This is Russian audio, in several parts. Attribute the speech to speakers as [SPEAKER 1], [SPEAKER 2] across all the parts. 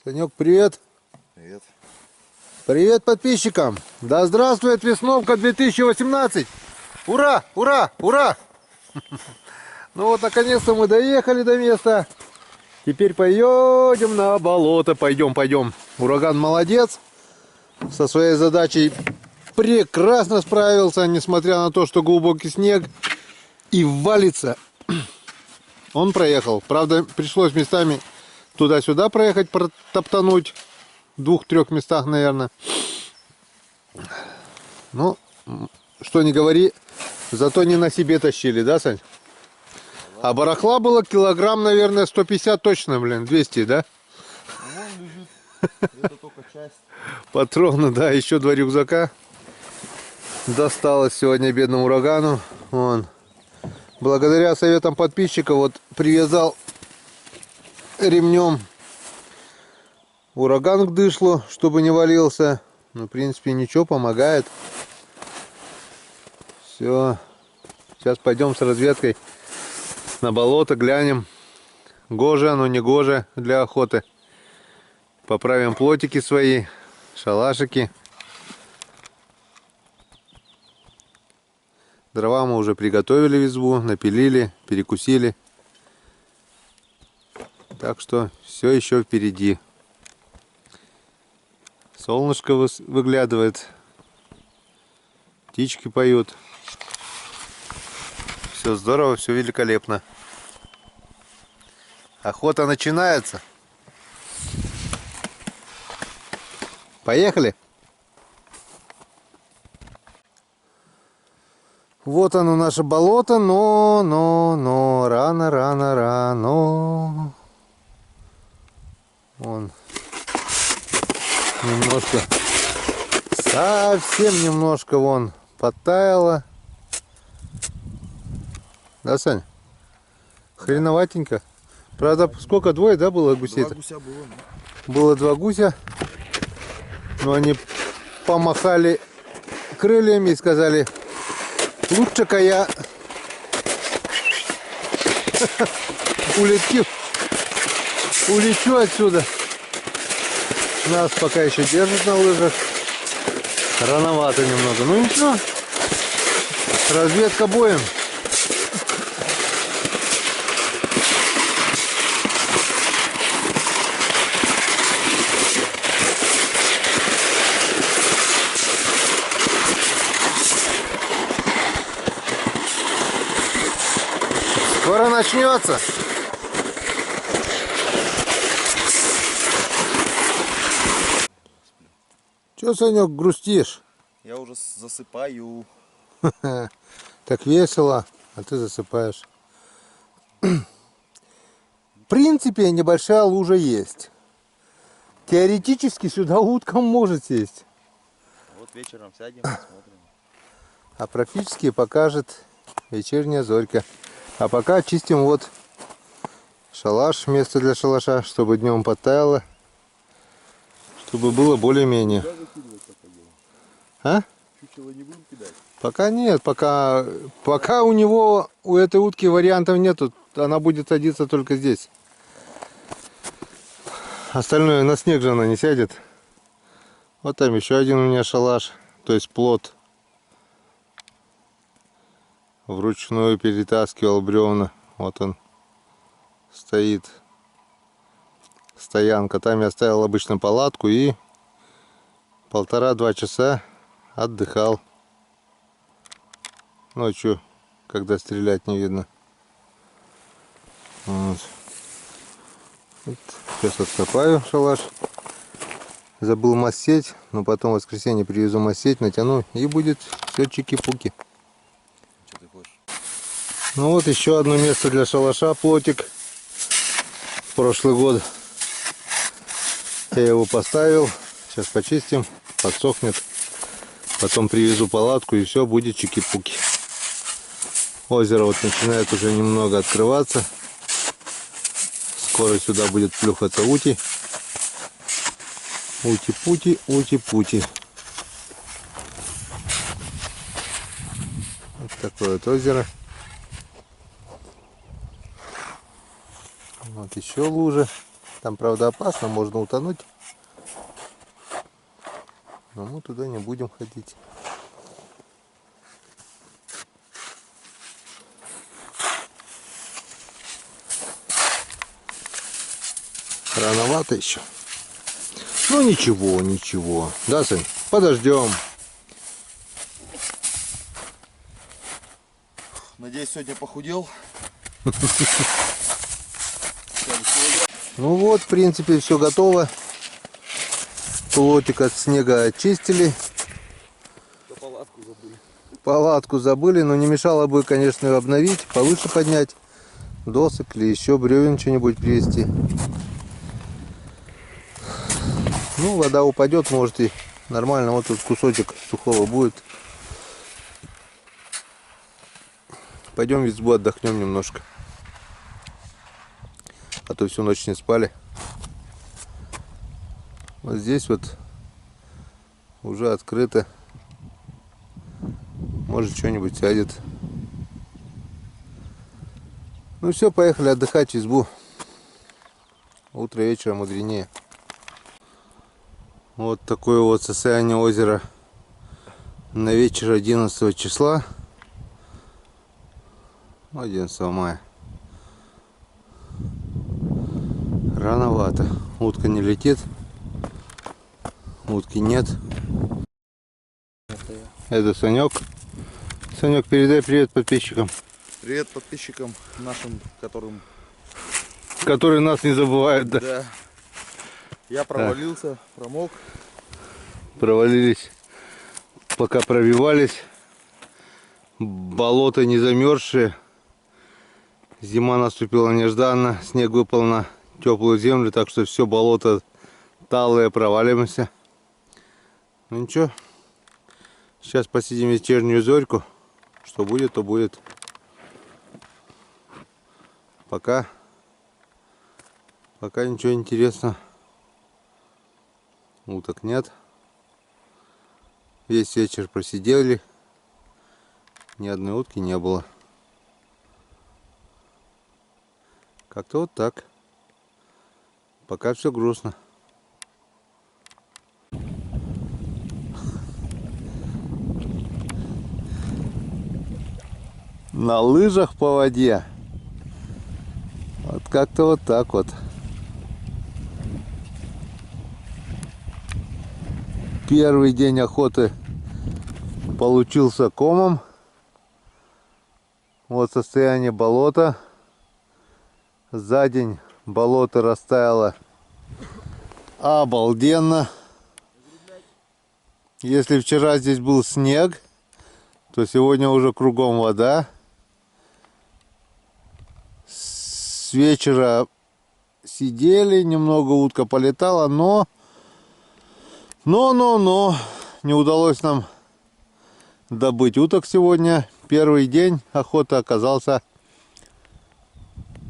[SPEAKER 1] Санек, привет.
[SPEAKER 2] Привет.
[SPEAKER 1] Привет подписчикам. Да здравствует Весновка 2018. Ура, ура, ура. Ну вот, наконец-то мы доехали до места. Теперь поедем на болото. Пойдем. Ураган молодец. Со своей задачей прекрасно справился, несмотря на то, что глубокий снег и валится. Он проехал. Правда, пришлось местами туда-сюда проехать, протоптануть. В 2-3 местах, наверное. Ну, что не говори, зато не на себе тащили, да, Сань? А барахла было килограмм, наверное, 150 точно, блин, 200, да?
[SPEAKER 2] Вон лежит, это только часть.
[SPEAKER 1] Патроны, да, еще 2 рюкзака. Досталось сегодня бедному урагану. Вон. Благодаря советам подписчика вот привязал ремнем ураган к дышлу, чтобы не валился. Ну, в принципе, ничего, помогает. Все. Сейчас пойдем с разведкой на болото, глянем, гоже оно, не гоже для охоты. Поправим плотики свои, шалашики. Дрова мы уже приготовили в избу, напилили, перекусили. Так что все еще впереди. Солнышко выглядывает, птички поют. Все здорово, все великолепно. Охота начинается. Поехали. Вот оно наше болото, но рано. Вон. Немножко, совсем немножко вон подтаяло. Да, Сань? Хреноватенько. Правда, сколько, 2, да, было гусей?
[SPEAKER 2] 2 гуся было, да?
[SPEAKER 1] Было 2 гуся. Но они помахали крыльями и сказали: лучше-ка я улечу отсюда. Нас пока еще держат на лыжах. Рановато немного. Ну ничего. Разведка боем. Скоро начнется. Че, Санек, грустишь?
[SPEAKER 2] Я уже засыпаю.
[SPEAKER 1] Так весело, а ты засыпаешь. В принципе, небольшая лужа есть. Теоретически сюда утка может сесть.
[SPEAKER 2] Вот вечером сядем, посмотрим.
[SPEAKER 1] А практически покажет вечерняя зорька. А пока чистим вот шалаш, место для шалаша, чтобы днем подтаяло. Чтобы было более-менее. А?
[SPEAKER 2] Чучело не будем кидать?
[SPEAKER 1] Пока нет, пока у этой утки вариантов нету. Она будет садиться только здесь. Остальное на снег же она не сядет. Вот там еще один у меня шалаш, то есть плот. Вручную перетаскивал бревна. Вот он стоит. Стоянка. Там я оставил обычно палатку и 1,5-2 часа отдыхал. Ночью, когда стрелять не видно. Вот. Сейчас откопаю шалаш. Забыл массеть, но потом в воскресенье привезу массеть, натяну, и будет все чики-пуки.
[SPEAKER 2] Что ты хочешь?
[SPEAKER 1] Ну вот еще одно место для шалаша, плотик. В прошлый год я его поставил. Сейчас почистим, подсохнет. Потом привезу палатку, и все будет чики-пуки. Озеро вот начинает уже немного открываться. Скоро сюда будет плюхаться ути. Ути-пути, ути-пути. Вот такое вот озеро. Вот еще лужа. Там, правда, опасно, можно утонуть. Но мы туда не будем ходить. Рановато еще. Ну ничего, ничего. Да, Сань? Подождем.
[SPEAKER 2] Надеюсь, сегодня похудел.
[SPEAKER 1] Ну вот, в принципе, все готово. Плотик от снега очистили.
[SPEAKER 2] Палатку забыли.
[SPEAKER 1] Палатку забыли, но не мешало бы, конечно, ее обновить, повыше поднять. Досок или еще бревен что-нибудь привезти. Ну, вода упадет, может и нормально. Вот тут кусочек сухого будет. Пойдем в избу отдохнем немножко. А то всю ночь не спали. Вот здесь вот уже открыто. Может, что-нибудь сядет. Ну все, поехали отдыхать в избу. Утро вечера мудренее. Вот такое вот состояние озера на вечер 11 числа. 11 мая. Рановато. Утка не летит. Утки нет. Это Санек. Санек, передай привет подписчикам.
[SPEAKER 2] Привет подписчикам нашим,
[SPEAKER 1] Которые нас не забывают, да?
[SPEAKER 2] Да. Я провалился, промок.
[SPEAKER 1] Провалились, пока пробивались. Болото не замерзшее. Зима наступила нежданно. Снег выпал на теплую землю, так что все болото талое, проваливаемся. Ну ничего. Сейчас посидим вечернюю зорьку. Что будет, то будет. Пока ничего интересного. Уток нет. Весь вечер просидели. Ни одной утки не было. Как-то вот так. Пока все грустно. На лыжах по воде. Вот как-то вот так вот. Первый день охоты получился комом. Вот состояние болота. За день болото растаяло обалденно. Если вчера здесь был снег, то сегодня уже кругом вода. С вечера сидели, немного утка полетала, но не удалось нам добыть уток сегодня. Первый день охоты оказался,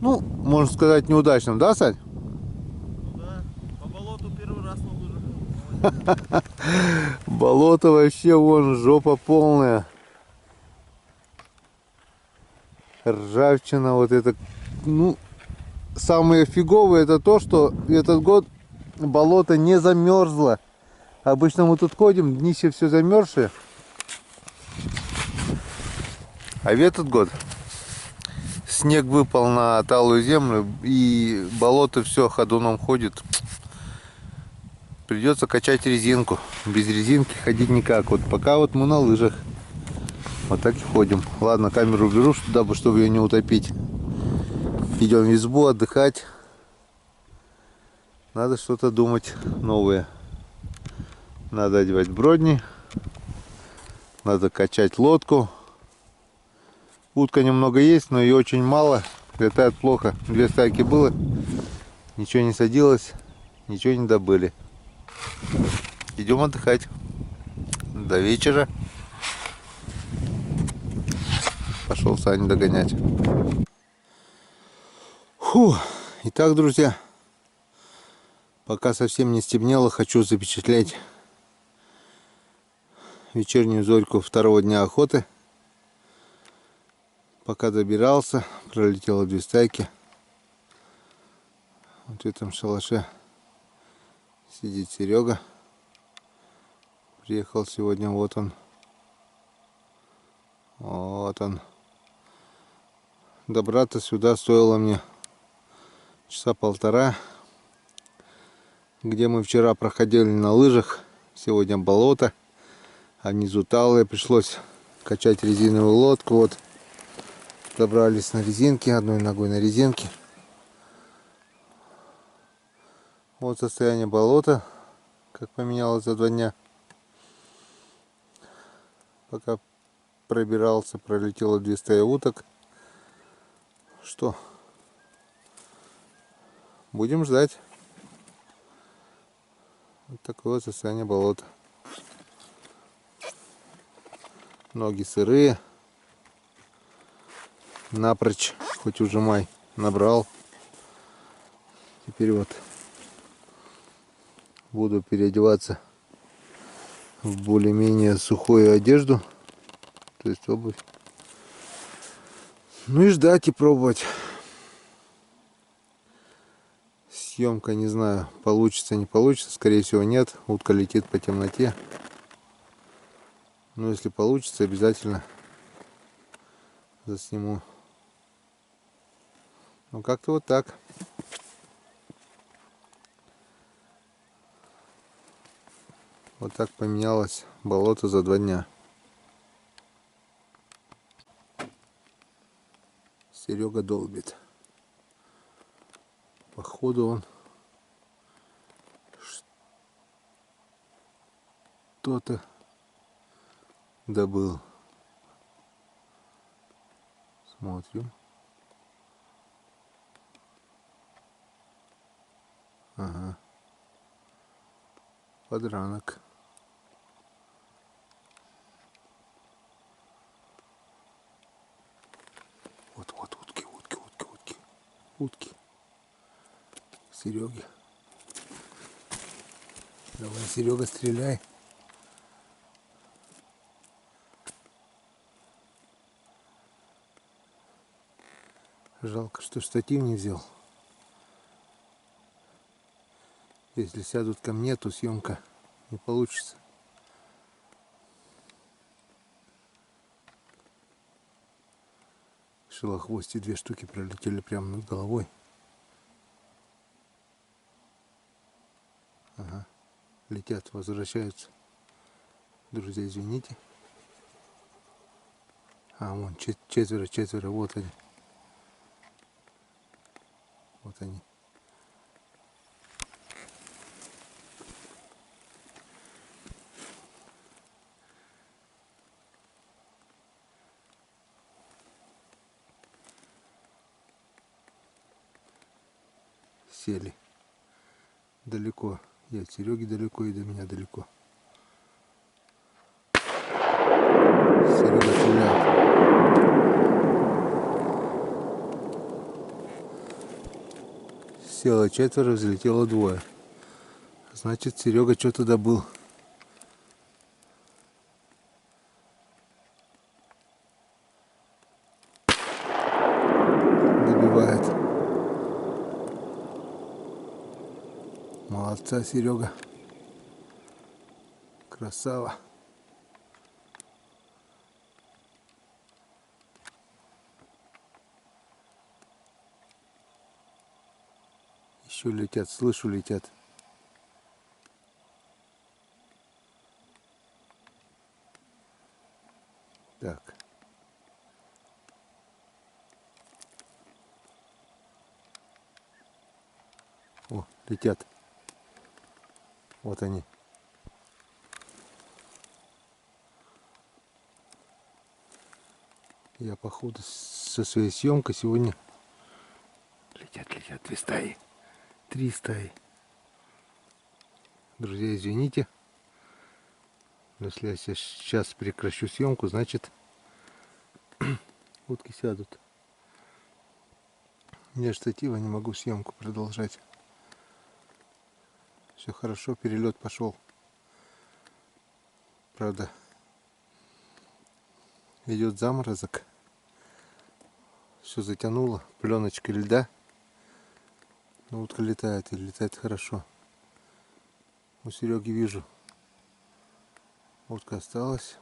[SPEAKER 1] ну, можно сказать, неудачным, да, Сань?
[SPEAKER 2] Ну да, по болоту первый раз на лыжах.
[SPEAKER 1] Болото вообще вон жопа полная. Ржавчина вот это. Ну, самое фиговое это то, что этот год болото не замерзло. Обычно мы тут ходим, днище все замерзшее. А в этот год снег выпал на талую землю, и болото все ходуном ходит. Придется качать резинку. Без резинки ходить никак. Вот пока вот мы на лыжах. Вот так и ходим. Ладно, камеру беру туда, чтобы ее не утопить. Идем в избу отдыхать. Надо что-то думать новое. Надо одевать бродни. Надо качать лодку. Утка немного есть, но ее очень мало. Летает плохо. 2 стайки было. Ничего не садилось. Ничего не добыли. Идем отдыхать. До вечера. Пошел Саню догонять. Фу. Итак, друзья. Пока совсем не стемнело, хочу запечатлеть вечернюю зорьку второго дня охоты. Пока добирался, пролетело 2 стайки. Вот в этом шалаше сидит Серега. Приехал сегодня, вот он. Вот он. Добраться сюда стоило мне часа полтора. Где мы вчера проходили на лыжах, сегодня болото, а внизу талые, пришлось качать резиновую лодку. Вот добрались на резинке, одной ногой на резинке. Вот состояние болота, как поменялось за 2 дня. Пока пробирался, пролетело 2 стаи уток. Что, будем ждать. Вот такое вот состояние болота. Ноги сырые. Напрочь, хоть уже май набрал. Теперь вот буду переодеваться в более-менее сухую одежду, то есть обувь. Ну и ждать и пробовать. Съемка, не знаю, получится, не получится. Скорее всего, нет. Утка летит по темноте. Но если получится, обязательно засниму. Ну как-то вот так. Вот так поменялось болото за 2 дня. Серега долбит. Походу он что-то добыл. Смотрим. Ага. Подранок. Вот утки. Утки. Сереги. Давай, Серега, стреляй. Жалко, что штатив не взял. Если сядут ко мне, то съемка не получится. Шелохвости 2 штуки пролетели прямо над головой. Ага. Летят, возвращаются. Друзья, извините. А, вон, четверо, вот они. Вот они. Сели. Далеко. И от Сереги далеко, и до меня далеко. Серега стреляет. Село 4, взлетело 2. Значит, Серега что-то добыл. Добивает. Молодца, Серега. Красава. Еще летят, слышу, летят. Так. О, летят. Вот они. Я походу со своей съемкой сегодня летят 2 стаи. 3 стаи. Друзья, извините. Но если я сейчас прекращу съемку, значит утки сядут. Нет штатива, не могу съемку продолжать. Все хорошо, перелет пошел. Правда, идет заморозок. Все затянуло пленочкой льда. Ну, утка летает и летает хорошо. У Сереги вижу. Утка осталась.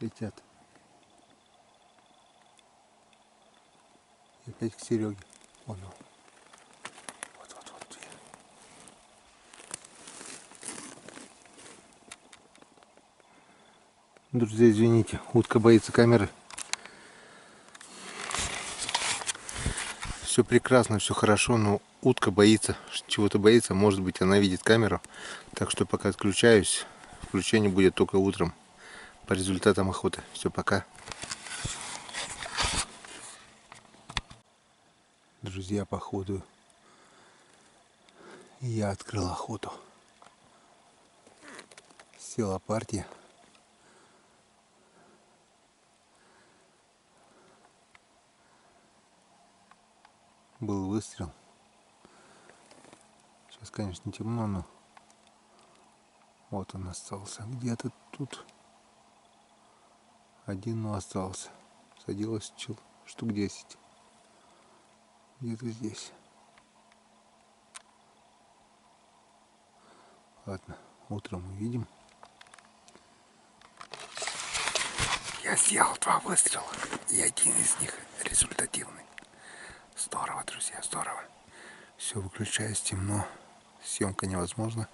[SPEAKER 1] Летят. И опять к Сереге. Вон он. Вот. Друзья, извините, утка боится камеры. Все прекрасно, все хорошо, но утка боится, чего-то боится. Может быть, она видит камеру. Так что пока отключаюсь. Включение будет только утром. По результатам охоты. Все, пока. Друзья, походу я открыл охоту. Села партия. Был выстрел. Сейчас, конечно, темно, но вот он остался. Где-то тут один, но остался. Садилось штук 10. Где-то здесь. Ладно, утром увидим. Я сделал 2 выстрела, и один из них результативный. Здорово, друзья, здорово. Все, выключаюсь, темно. Съемка невозможна.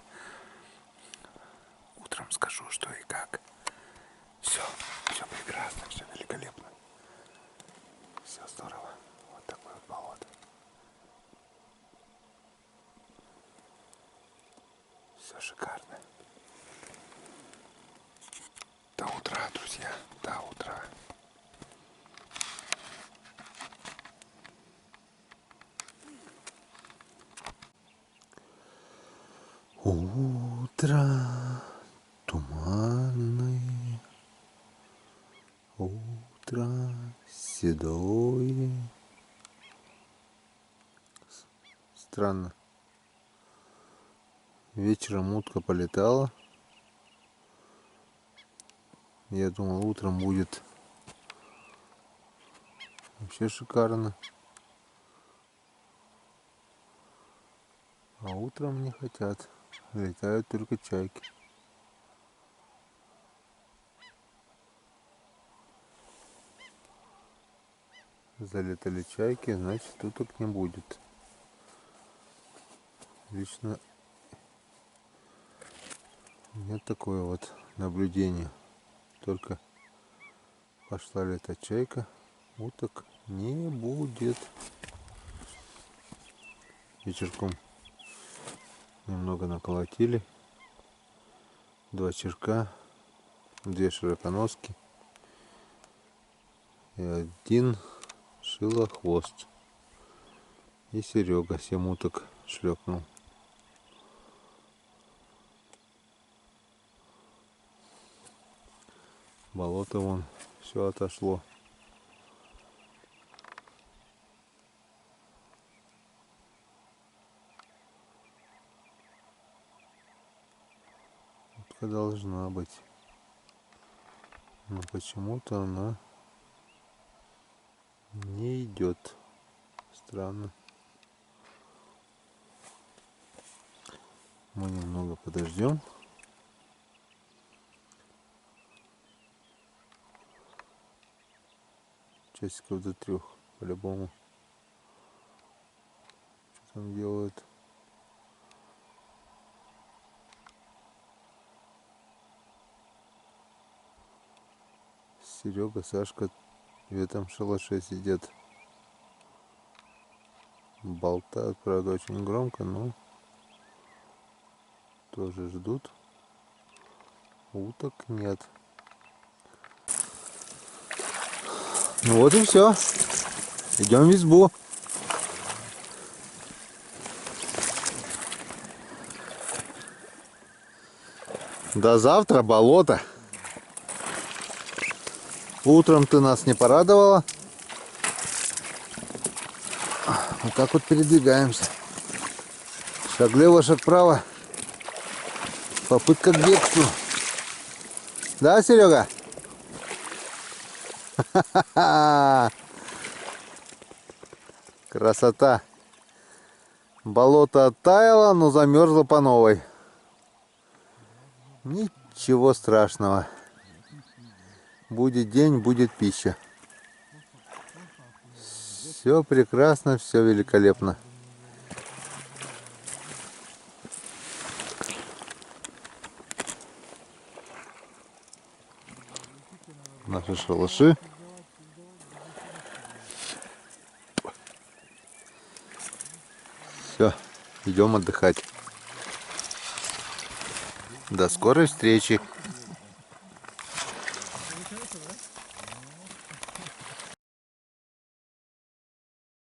[SPEAKER 1] Утром скажу, что и как. Все прекрасно, все великолепно. Все здорово. Вот такое вот болото. Все шикарно. До утра, друзья, до утра. Утро туманное, утро седое. Странно. Вечером утка полетала. Я думал, утром будет вообще шикарно. А утром не хотят. Летают только чайки. Залетали чайки, значит, уток не будет. Лично у меня такое вот наблюдение. Только пошла летать чайка, уток не будет. Вечерком немного наколотили. 2 черка, 2 широконоски и 1 шилохвост. И Серега 7 уток шлепнул. Болото вон все отошло. Утка должна быть. Но почему-то она не идет. Странно. Мы немного подождем. Часиков до 3 по-любому. Что там делают? Серега, Сашка в этом шалаше сидят. Болтают, правда, очень громко, но тоже ждут. Уток нет. Ну вот и все. Идем в избу. До завтра, болото. Утром ты нас не порадовала. Вот так вот передвигаемся. Шаг влево, шаг вправо. Попытка к бегству. Да, Серега? Ха-ха-ха! Красота. Болото оттаяло, но замерзло по новой. Ничего страшного. Будет день, будет пища. Все прекрасно, все великолепно. Наши шалаши. Все, идем отдыхать. До скорой встречи.